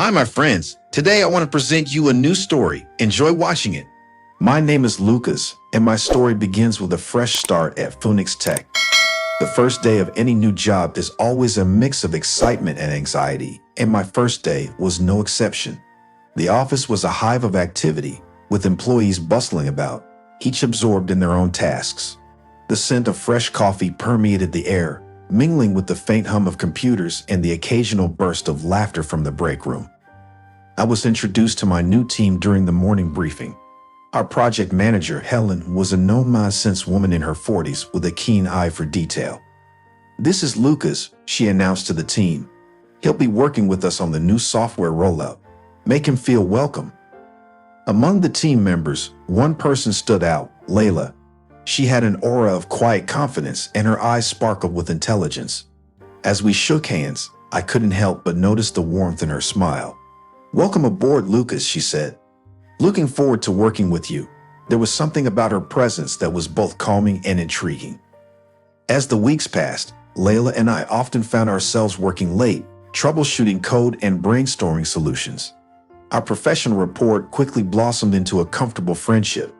Hi, my friends. Today I want to present you a new story. Enjoy watching it. My name is Lucas, and my story begins with a fresh start at Phoenix Tech. The first day of any new job is always a mix of excitement and anxiety, and my first day was no exception. The office was a hive of activity, with employees bustling about, each absorbed in their own tasks. The scent of fresh coffee permeated the air, mingling with the faint hum of computers and the occasional burst of laughter from the break room. I was introduced to my new team during the morning briefing. Our project manager, Helen, was a no-nonsense woman in her 40s with a keen eye for detail. "This is Lucas," she announced to the team. "He'll be working with us on the new software rollout. Make him feel welcome." Among the team members, one person stood out, Layla. She had an aura of quiet confidence and her eyes sparkled with intelligence. As we shook hands, I couldn't help but notice the warmth in her smile. "Welcome aboard, Lucas," she said. "Looking forward to working with you." There was something about her presence that was both calming and intriguing. As the weeks passed, Layla and I often found ourselves working late, troubleshooting code and brainstorming solutions. Our professional rapport quickly blossomed into a comfortable friendship.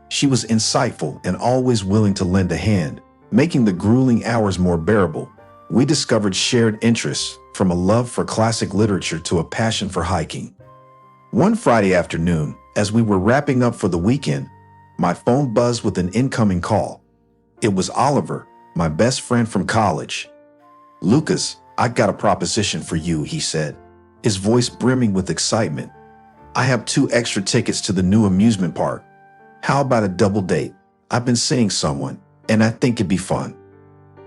She was insightful and always willing to lend a hand, making the grueling hours more bearable. We discovered shared interests, from a love for classic literature to a passion for hiking. One Friday afternoon, as we were wrapping up for the weekend, my phone buzzed with an incoming call. It was Oliver, my best friend from college. "Lucas, I got a proposition for you," he said, his voice brimming with excitement. "I have 2 extra tickets to the new amusement park. How about a double date? I've been seeing someone, and I think it'd be fun."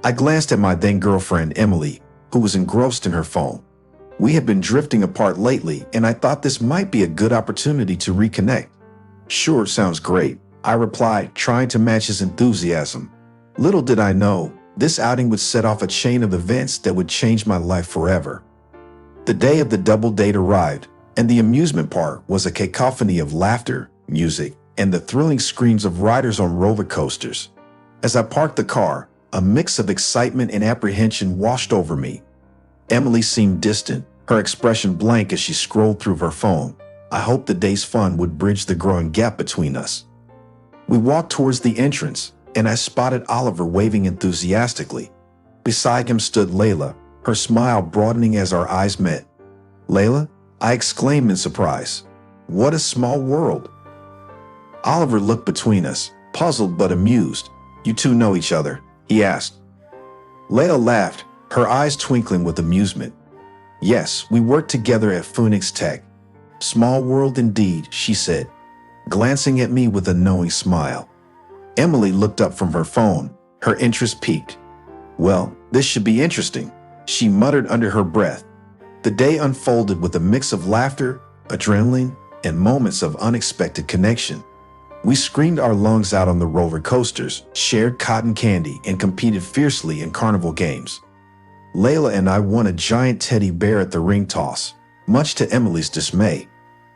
I glanced at my then-girlfriend, Emily, who was engrossed in her phone. We had been drifting apart lately, and I thought this might be a good opportunity to reconnect. "Sure, sounds great," I replied, trying to match his enthusiasm. Little did I know, this outing would set off a chain of events that would change my life forever. The day of the double date arrived, and the amusement park was a cacophony of laughter, music, and the thrilling screams of riders on roller coasters. As I parked the car, a mix of excitement and apprehension washed over me. Emily seemed distant, her expression blank as she scrolled through her phone. I hoped the day's fun would bridge the growing gap between us. We walked towards the entrance, and I spotted Oliver waving enthusiastically. Beside him stood Layla, her smile broadening as our eyes met. "Layla?" I exclaimed in surprise. "What a small world." Oliver looked between us, puzzled but amused. "You two know each other?" he asked. Layla laughed, her eyes twinkling with amusement. "Yes, we work together at Phoenix Tech." "Small world indeed," she said, glancing at me with a knowing smile. Emily looked up from her phone, her interest piqued. "Well, this should be interesting," she muttered under her breath. The day unfolded with a mix of laughter, adrenaline, and moments of unexpected connection. We screamed our lungs out on the roller coasters, shared cotton candy, and competed fiercely in carnival games. Layla and I won a giant teddy bear at the ring toss, much to Emily's dismay.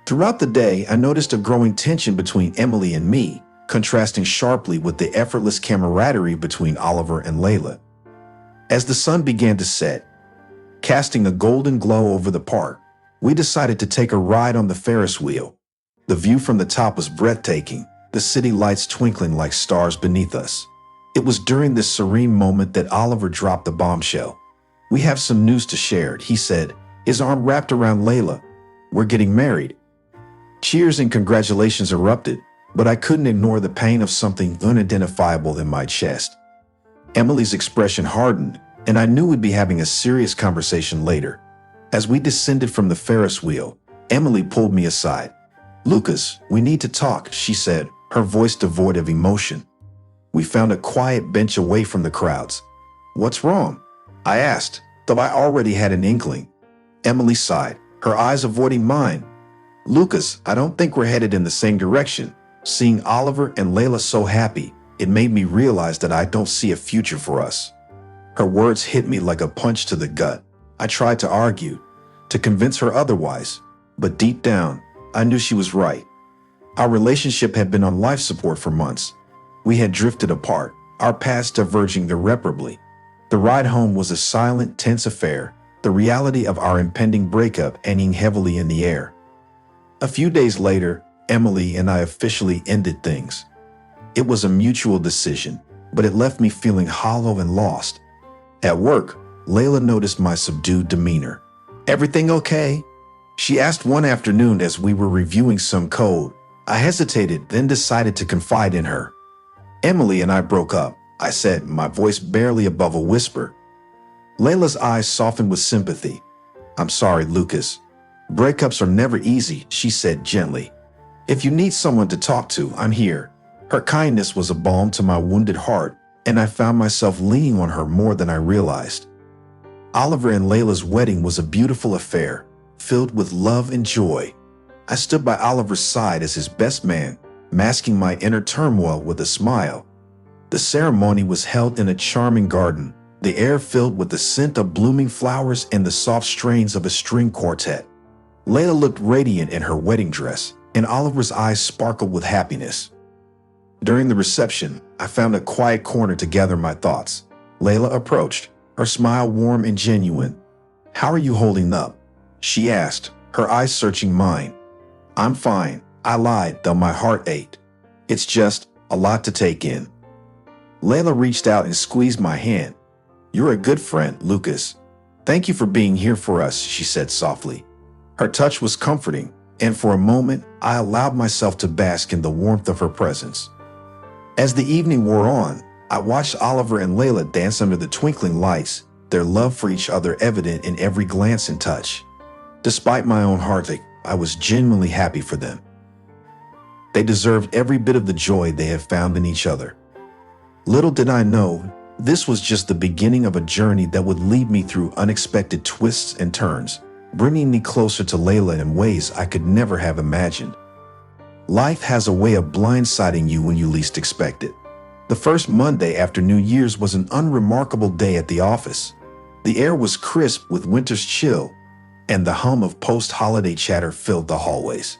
Throughout the day, I noticed a growing tension between Emily and me, contrasting sharply with the effortless camaraderie between Oliver and Layla. As the sun began to set, casting a golden glow over the park, we decided to take a ride on the Ferris wheel. The view from the top was breathtaking, the city lights twinkling like stars beneath us. It was during this serene moment that Oliver dropped the bombshell. "We have some news to share," he said, his arm wrapped around Layla. "We're getting married." Cheers and congratulations erupted, but I couldn't ignore the pain of something unidentifiable in my chest. Emily's expression hardened, and I knew we'd be having a serious conversation later. As we descended from the Ferris wheel, Emily pulled me aside. "Lucas, we need to talk," she said, her voice devoid of emotion. We found a quiet bench away from the crowds. "What's wrong?" I asked, though I already had an inkling. Emily sighed, her eyes avoiding mine. "Lucas, I don't think we're headed in the same direction." Seeing Oliver and Layla so happy, it made me realize that I don't see a future for us. Her words hit me like a punch to the gut. I tried to argue, to convince her otherwise, but deep down, I knew she was right. Our relationship had been on life support for months. We had drifted apart, our paths diverging irreparably. The ride home was a silent, tense affair, the reality of our impending breakup hanging heavily in the air. A few days later, Emily and I officially ended things. It was a mutual decision, but it left me feeling hollow and lost. At work, Layla noticed my subdued demeanor. "Everything okay?" she asked one afternoon as we were reviewing some code. I hesitated, then decided to confide in her. "Emily and I broke up," I said, my voice barely above a whisper. Layla's eyes softened with sympathy. "I'm sorry, Lucas. Breakups are never easy," she said gently. "If you need someone to talk to, I'm here." Her kindness was a balm to my wounded heart, and I found myself leaning on her more than I realized. Oliver and Layla's wedding was a beautiful affair, filled with love and joy. I stood by Oliver's side as his best man, masking my inner turmoil with a smile. The ceremony was held in a charming garden, the air filled with the scent of blooming flowers and the soft strains of a string quartet. Layla looked radiant in her wedding dress, and Oliver's eyes sparkled with happiness. During the reception, I found a quiet corner to gather my thoughts. Layla approached, her smile warm and genuine. "How are you holding up?" she asked, her eyes searching mine. "I'm fine," I lied, though my heart ached. "It's just a lot to take in." Layla reached out and squeezed my hand. "You're a good friend, Lucas. Thank you for being here for us," she said softly. Her touch was comforting, and for a moment, I allowed myself to bask in the warmth of her presence. As the evening wore on, I watched Oliver and Layla dance under the twinkling lights, their love for each other evident in every glance and touch. Despite my own heartache, I was genuinely happy for them. They deserved every bit of the joy they had found in each other. Little did I know, this was just the beginning of a journey that would lead me through unexpected twists and turns, bringing me closer to Layla in ways I could never have imagined. Life has a way of blindsiding you when you least expect it. The first Monday after New Year's was an unremarkable day at the office. The air was crisp with winter's chill, and the hum of post-holiday chatter filled the hallways.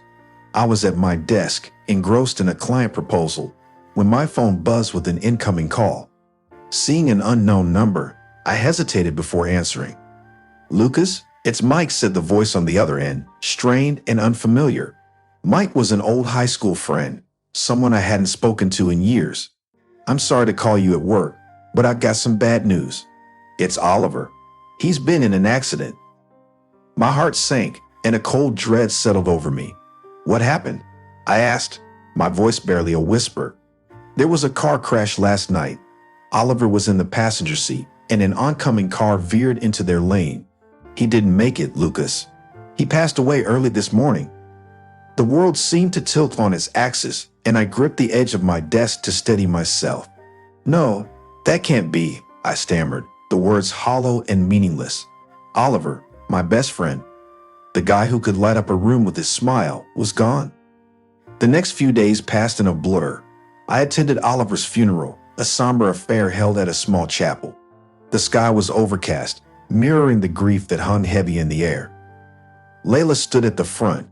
I was at my desk, engrossed in a client proposal, when my phone buzzed with an incoming call. Seeing an unknown number, I hesitated before answering. "Lucas, it's Mike," said the voice on the other end, strained and unfamiliar. Mike was an old high school friend, someone I hadn't spoken to in years. "I'm sorry to call you at work, but I've got some bad news. It's Oliver. He's been in an accident." My heart sank, and a cold dread settled over me. "What happened?" I asked, my voice barely a whisper. "There was a car crash last night. Oliver was in the passenger seat, and an oncoming car veered into their lane. He didn't make it, Lucas. He passed away early this morning." The world seemed to tilt on its axis, and I gripped the edge of my desk to steady myself. "No, that can't be," I stammered, the words hollow and meaningless. "Oliver, my best friend, the guy who could light up a room with his smile, was gone." The next few days passed in a blur. I attended Oliver's funeral, a somber affair held at a small chapel. The sky was overcast, mirroring the grief that hung heavy in the air. Layla stood at the front,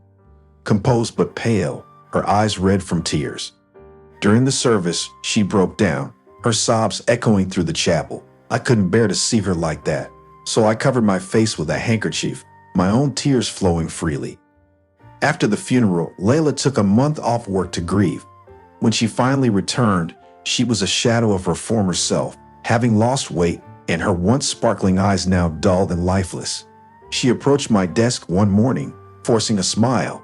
composed but pale, her eyes red from tears. During the service, she broke down, her sobs echoing through the chapel. I couldn't bear to see her like that, so I covered my face with a handkerchief, my own tears flowing freely. After the funeral, Layla took a month off work to grieve. When she finally returned, she was a shadow of her former self, having lost weight, and her once sparkling eyes now dull and lifeless. She approached my desk one morning, forcing a smile.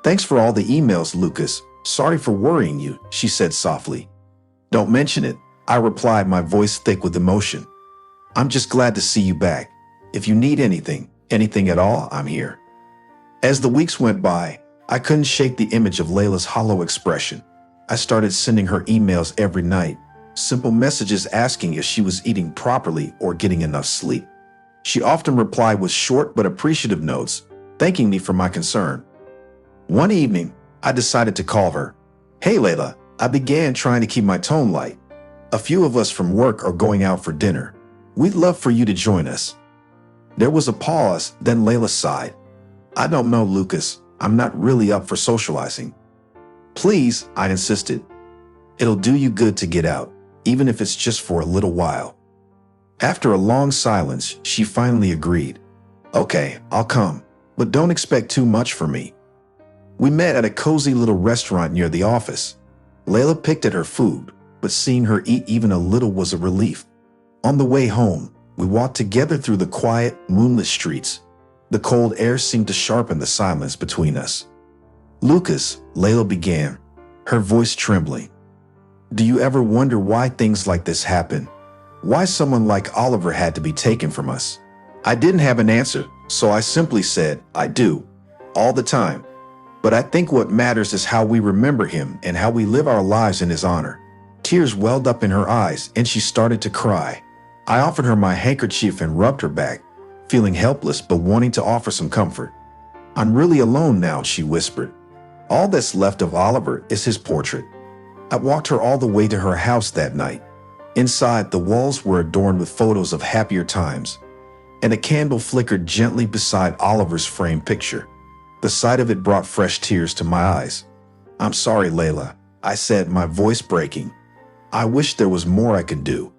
"Thanks for all the emails, Lucas. Sorry for worrying you," she said softly. "Don't mention it," I replied, my voice thick with emotion. "I'm just glad to see you back. If you need anything at all, I'm here." As the weeks went by, I couldn't shake the image of Layla's hollow expression. I started sending her emails every night, simple messages asking if she was eating properly or getting enough sleep. She often replied with short but appreciative notes, thanking me for my concern. One evening, I decided to call her. "Hey Layla," I began, trying to keep my tone light. "A few of us from work are going out for dinner. We'd love for you to join us." There was a pause, then Layla sighed. "I don't know, Lucas. I'm not really up for socializing." "Please," I insisted. "It'll do you good to get out, even if it's just for a little while." After a long silence, she finally agreed. Okay, I'll come, but don't expect too much from me. We met at a cozy little restaurant near the office. Layla picked at her food, but seeing her eat even a little was a relief. On the way home, we walked together through the quiet, moonless streets. The cold air seemed to sharpen the silence between us. Lucas, Layla began, her voice trembling. Do you ever wonder why things like this happen? Why someone like Oliver had to be taken from us? I didn't have an answer, so I simply said, I do, all the time. But I think what matters is how we remember him and how we live our lives in his honor. Tears welled up in her eyes and she started to cry. I offered her my handkerchief and rubbed her back, feeling helpless but wanting to offer some comfort. I'm really alone now, she whispered. All that's left of Oliver is his portrait. I walked her all the way to her house that night. Inside, the walls were adorned with photos of happier times, and a candle flickered gently beside Oliver's framed picture. The sight of it brought fresh tears to my eyes. I'm sorry, Layla, I said, my voice breaking. I wish there was more I could do.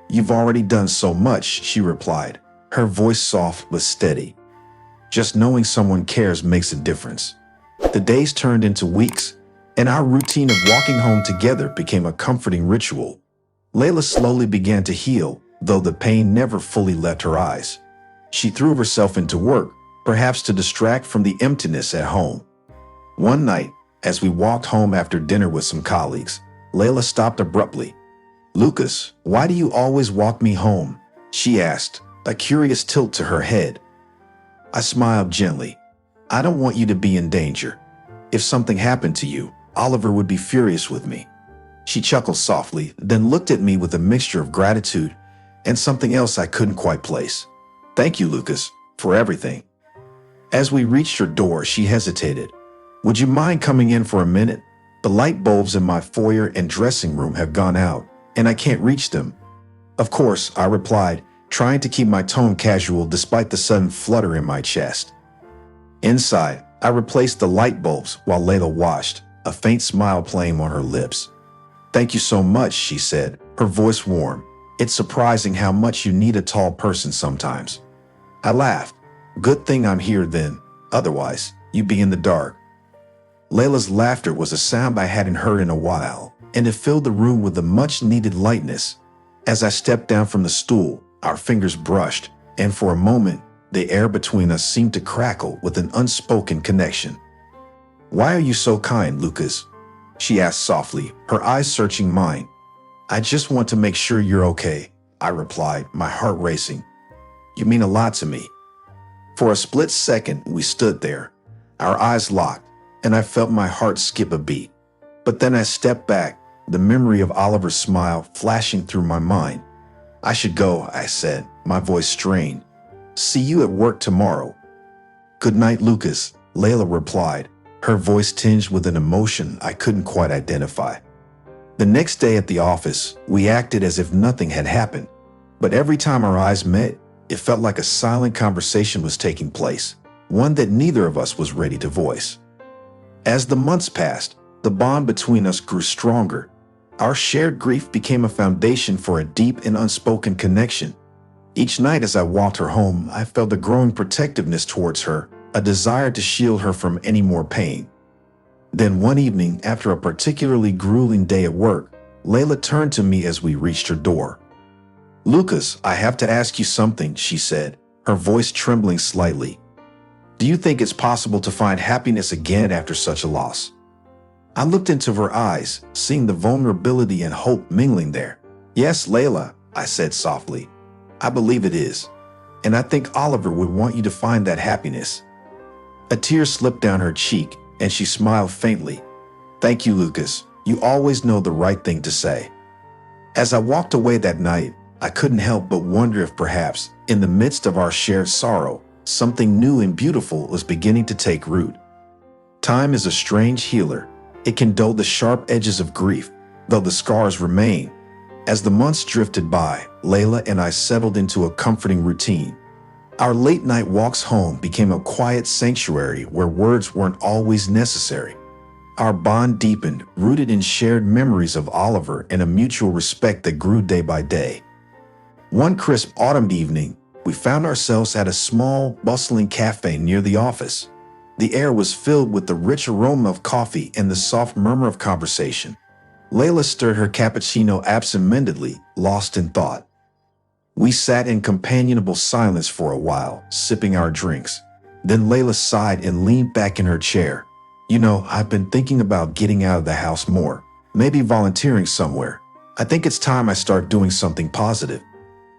You've already done so much, she replied, her voice soft but steady. Just knowing someone cares makes a difference. The days turned into weeks, and our routine of walking home together became a comforting ritual. Layla slowly began to heal, though the pain never fully left her eyes. She threw herself into work, perhaps to distract from the emptiness at home. One night, as we walked home after dinner with some colleagues, Layla stopped abruptly. Lucas, why do you always walk me home? She asked, a curious tilt to her head. I smiled gently. I don't want you to be in danger. If something happened to you, Oliver would be furious with me. She chuckled softly, then looked at me with a mixture of gratitude and something else I couldn't quite place. Thank you, Lucas, for everything. As we reached her door, she hesitated. Would you mind coming in for a minute? The light bulbs in my foyer and dressing room have gone out, and I can't reach them. Of course, I replied, trying to keep my tone casual despite the sudden flutter in my chest. Inside, I replaced the light bulbs while Layla washed, a faint smile playing on her lips. Thank you so much, she said, her voice warm. It's surprising how much you need a tall person sometimes. I laughed. Good thing I'm here then, otherwise, you'd be in the dark. Layla's laughter was a sound I hadn't heard in a while, and it filled the room with a much-needed lightness. As I stepped down from the stool, our fingers brushed, and for a moment, the air between us seemed to crackle with an unspoken connection. Why are you so kind, Lucas? She asked softly, her eyes searching mine. I just want to make sure you're okay, I replied, my heart racing. You mean a lot to me. For a split second, we stood there, our eyes locked, and I felt my heart skip a beat. But then I stepped back, the memory of Oliver's smile flashing through my mind. I should go, I said, my voice strained. See you at work tomorrow. Good night, Lucas, Layla replied, her voice tinged with an emotion I couldn't quite identify. The next day at the office, we acted as if nothing had happened, but every time our eyes met, it felt like a silent conversation was taking place, one that neither of us was ready to voice. As the months passed, the bond between us grew stronger. Our shared grief became a foundation for a deep and unspoken connection. Each night as I walked her home, I felt a growing protectiveness towards her, a desire to shield her from any more pain. Then one evening, after a particularly grueling day at work, Layla turned to me as we reached her door. Lucas, I have to ask you something, she said, her voice trembling slightly. Do you think it's possible to find happiness again after such a loss? I looked into her eyes, seeing the vulnerability and hope mingling there. Yes, Layla, I said softly. I believe it is. And I think Oliver would want you to find that happiness. A tear slipped down her cheek, and she smiled faintly. Thank you, Lucas. You always know the right thing to say. As I walked away that night, I couldn't help but wonder if perhaps, in the midst of our shared sorrow, something new and beautiful was beginning to take root. Time is a strange healer. It can dull the sharp edges of grief, though the scars remain. As the months drifted by, Layla and I settled into a comforting routine. Our late-night walks home became a quiet sanctuary where words weren't always necessary. Our bond deepened, rooted in shared memories of Oliver and a mutual respect that grew day by day. One crisp autumn evening, We found ourselves at a small, bustling cafe near the office. The air was filled with the rich aroma of coffee and the soft murmur of conversation. Layla stirred her cappuccino absent-mindedly, lost in thought. We sat in companionable silence for a while, sipping our drinks. Then Layla sighed and leaned back in her chair. You know, I've been thinking about getting out of the house more, maybe volunteering somewhere. I think it's time I start doing something positive.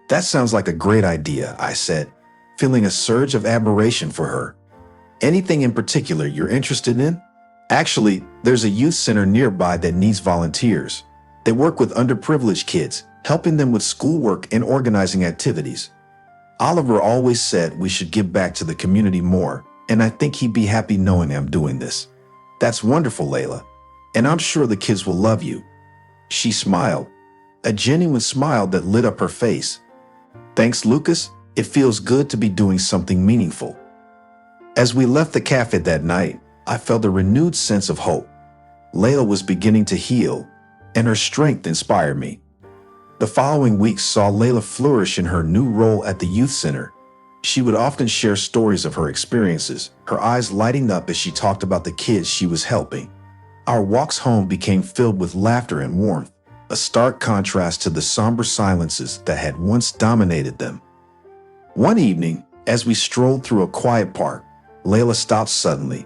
That sounds like a great idea, I said, feeling a surge of admiration for her. Anything in particular you're interested in? Actually, there's a youth center nearby that needs volunteers. They work with underprivileged kids, helping them with schoolwork and organizing activities. Oliver always said we should give back to the community more, and I think he'd be happy knowing I'm doing this. That's wonderful, Layla, and I'm sure the kids will love you. She smiled, a genuine smile that lit up her face. Thanks, Lucas. It feels good to be doing something meaningful. As we left the cafe that night, I felt a renewed sense of hope. Layla was beginning to heal, and her strength inspired me. The following weeks saw Layla flourish in her new role at the youth center. She would often share stories of her experiences, her eyes lighting up as she talked about the kids she was helping. Our walks home became filled with laughter and warmth, a stark contrast to the somber silences that had once dominated them. One evening, as we strolled through a quiet park, Layla stopped suddenly.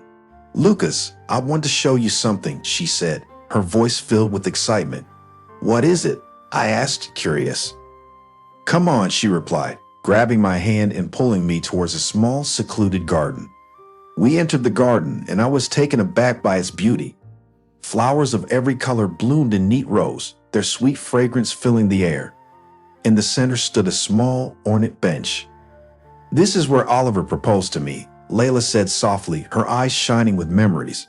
Lucas, I want to show you something, she said, her voice filled with excitement. What is it? I asked, curious. Come on, she replied, grabbing my hand and pulling me towards a small, secluded garden. We entered the garden, and I was taken aback by its beauty. Flowers of every color bloomed in neat rows, their sweet fragrance filling the air. In the center stood a small, ornate bench. This is where Oliver proposed to me, Layla said softly, her eyes shining with memories.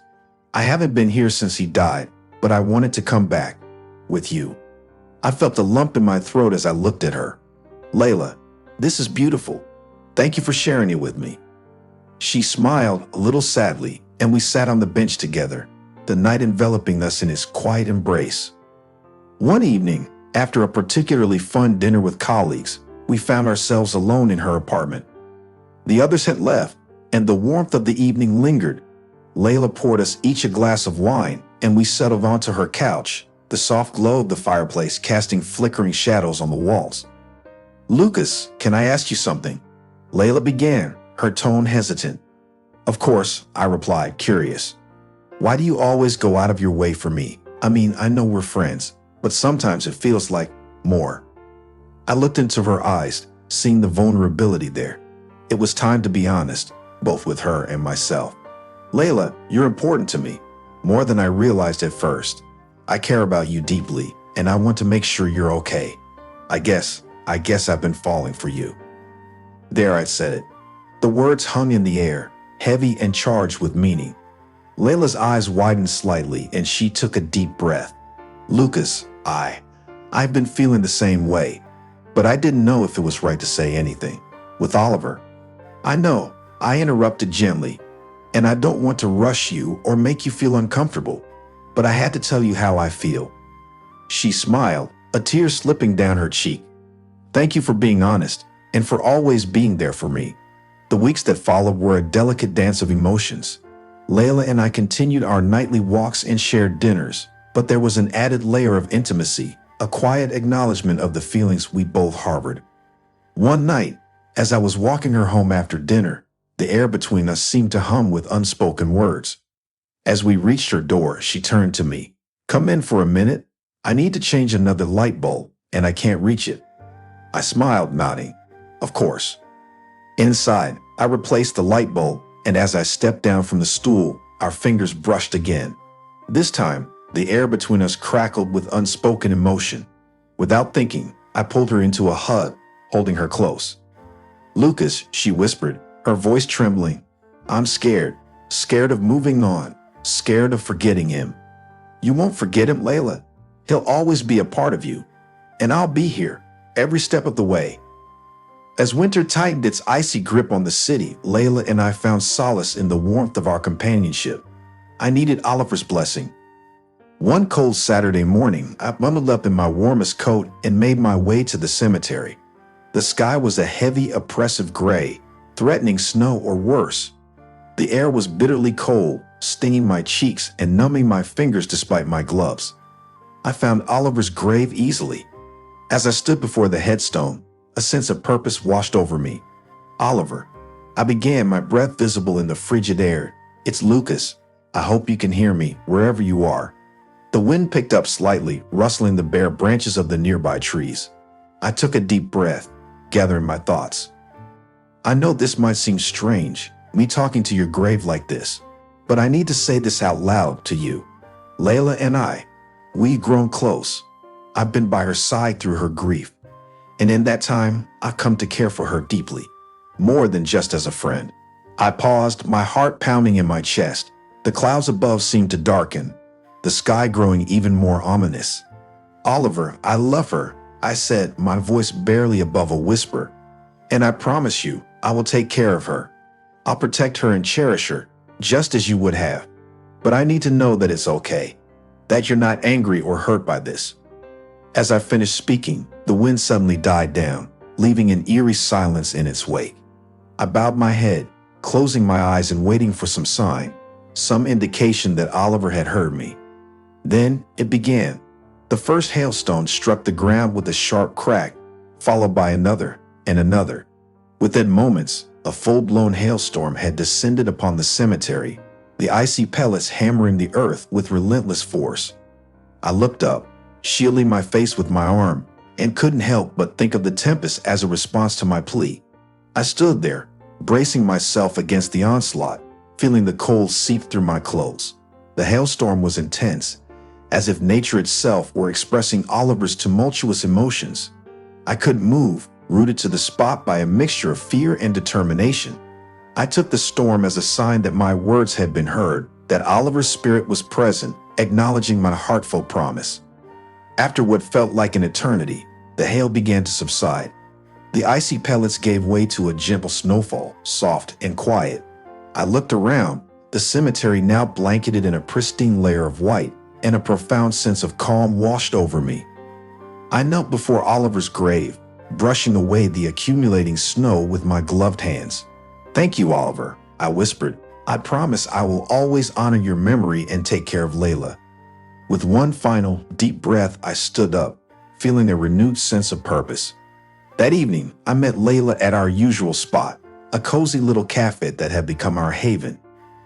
I haven't been here since he died, but I wanted to come back. With you. I felt a lump in my throat as I looked at her. Layla, this is beautiful. Thank you for sharing it with me. She smiled a little sadly, and we sat on the bench together, the night enveloping us in its quiet embrace. One evening, after a particularly fun dinner with colleagues, we found ourselves alone in her apartment. The others had left, and the warmth of the evening lingered. Layla poured us each a glass of wine, and we settled onto her couch, the soft glow of the fireplace casting flickering shadows on the walls. Lucas, can I ask you something? Layla began, her tone hesitant. Of course, I replied, curious. Why do you always go out of your way for me? I mean, I know we're friends, but sometimes it feels like more. I looked into her eyes, seeing the vulnerability there. It was time to be honest, both with her and myself. Layla, you're important to me, more than I realized at first. I care about you deeply, and I want to make sure you're okay. I guess I've been falling for you. There, I said it. The words hung in the air, heavy and charged with meaning. Layla's eyes widened slightly, and she took a deep breath. Lucas, I've been feeling the same way, but I didn't know if it was right to say anything. With Oliver, I know, I interrupted gently, and I don't want to rush you or make you feel uncomfortable, but I had to tell you how I feel. She smiled, a tear slipping down her cheek. Thank you for being honest, and for always being there for me. The weeks that followed were a delicate dance of emotions. Layla and I continued our nightly walks and shared dinners, but there was an added layer of intimacy, a quiet acknowledgement of the feelings we both harbored. One night, as I was walking her home after dinner, the air between us seemed to hum with unspoken words. As we reached her door, she turned to me. Come in for a minute. I need to change another light bulb, and I can't reach it. I smiled, nodding. Of course. Inside, I replaced the light bulb, and as I stepped down from the stool, our fingers brushed again. This time, the air between us crackled with unspoken emotion. Without thinking, I pulled her into a hug, holding her close. Lucas, she whispered, her voice trembling. I'm scared of moving on, scared of forgetting him. You won't forget him, Layla. He'll always be a part of you, and I'll be here, every step of the way. As winter tightened its icy grip on the city, Layla and I found solace in the warmth of our companionship. I needed Oliver's blessing. One cold Saturday morning, I bundled up in my warmest coat and made my way to the cemetery. The sky was a heavy, oppressive gray, threatening snow or worse. The air was bitterly cold, stinging my cheeks and numbing my fingers despite my gloves. I found Oliver's grave easily. As I stood before the headstone, a sense of purpose washed over me. Oliver, I began, my breath visible in the frigid air. It's Lucas. I hope you can hear me wherever you are. The wind picked up slightly, rustling the bare branches of the nearby trees. I took a deep breath, gathering my thoughts. I know this might seem strange, me talking to your grave like this, but I need to say this out loud to you. Layla and I, we've grown close. I've been by her side through her grief, and in that time, I've come to care for her deeply, more than just as a friend. I paused, my heart pounding in my chest. The clouds above seemed to darken, the sky growing even more ominous. Oliver, I love her, I said, my voice barely above a whisper. And I promise you, I will take care of her. I'll protect her and cherish her, just as you would have. But I need to know that it's okay, that you're not angry or hurt by this. As I finished speaking, the wind suddenly died down, leaving an eerie silence in its wake. I bowed my head, closing my eyes and waiting for some sign, some indication that Oliver had heard me. Then it began. The first hailstone struck the ground with a sharp crack, followed by another and another. Within moments, a full-blown hailstorm had descended upon the cemetery, the icy pellets hammering the earth with relentless force. I looked up, shielding my face with my arm, and couldn't help but think of the tempest as a response to my plea. I stood there, bracing myself against the onslaught, feeling the cold seep through my clothes. The hailstorm was intense, as if nature itself were expressing Oliver's tumultuous emotions. I couldn't move, rooted to the spot by a mixture of fear and determination. I took the storm as a sign that my words had been heard, that Oliver's spirit was present, acknowledging my heartfelt promise. After what felt like an eternity, the hail began to subside. The icy pellets gave way to a gentle snowfall, soft and quiet. I looked around, the cemetery now blanketed in a pristine layer of white, and a profound sense of calm washed over me. I knelt before Oliver's grave, brushing away the accumulating snow with my gloved hands. "Thank you, Oliver," I whispered. "I promise I will always honor your memory and take care of Layla." With one final, deep breath, I stood up, feeling a renewed sense of purpose. That evening, I met Layla at our usual spot, a cozy little cafe that had become our haven.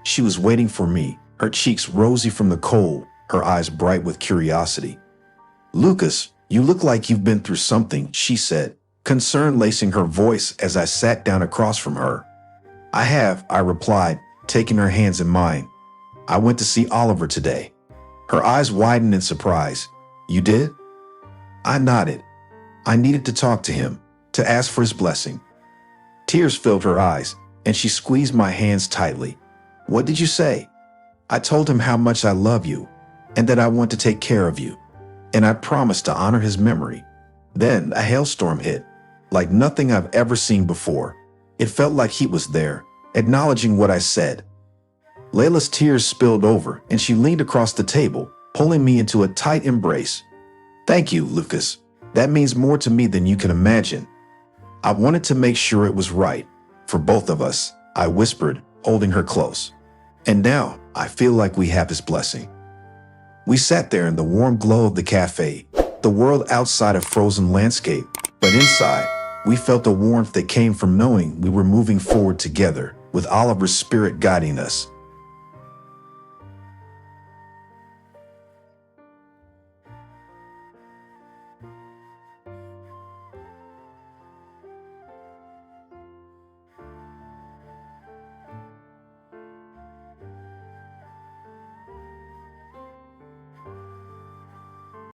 She was waiting for me, her cheeks rosy from the cold, her eyes bright with curiosity. "Lucas, you look like you've been through something," she said, concern lacing her voice as I sat down across from her. "I have," I replied, taking her hands in mine. "I went to see Oliver today." Her eyes widened in surprise. "You did?" I nodded. I needed to talk to him, to ask for his blessing. Tears filled her eyes, and she squeezed my hands tightly. "What did you say?" "I told him how much I love you, and that I want to take care of you, and I promised to honor his memory." Then a hailstorm hit, like nothing I've ever seen before. It felt like he was there, acknowledging what I said. Layla's tears spilled over, and she leaned across the table, pulling me into a tight embrace. "Thank you, Lucas. That means more to me than you can imagine." I wanted to make sure it was right, for both of us, I whispered, holding her close. "And now, I feel like we have his blessing." We sat there in the warm glow of the cafe, the world outside a frozen landscape, but inside, we felt a warmth that came from knowing we were moving forward together, with Oliver's spirit guiding us.